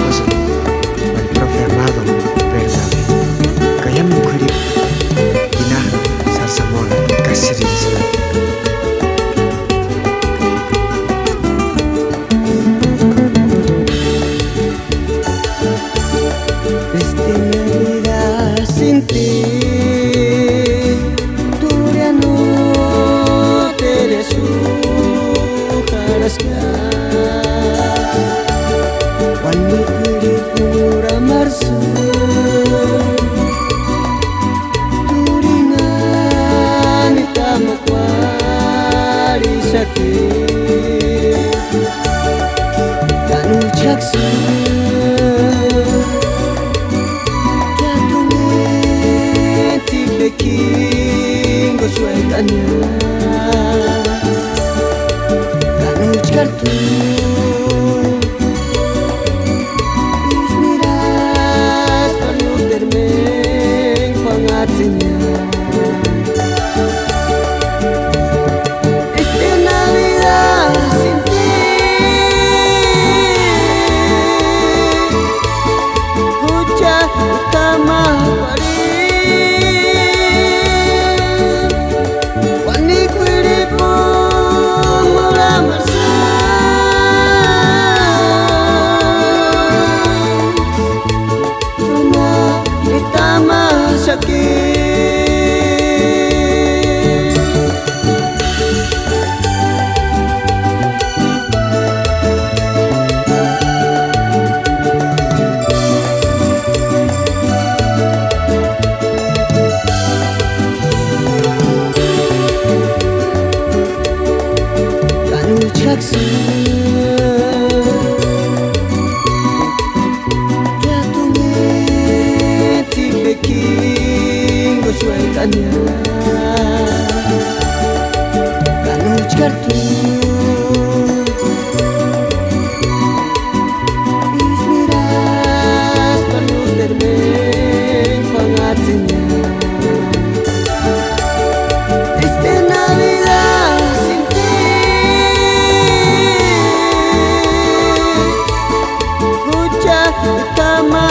esposo, el profe amado Bernabé. Kayam Kurip, Inaha, Sarsamona, Kasirisla. Esta Navidad sin ti, tú ya no te desujarás ya. Wani kuri pura marsu, turingan itama kwari sakit, kanu jaksu. King sueltanya kanuj kartu ismiras panu termeng pangartinya. Esta Navidad sin ti, hujan utama jaksu jatuhnya tipe king sueltanya kanuj kartu ismiras panu termeng pangartinya. Esta Navidad sin ti, hujan utama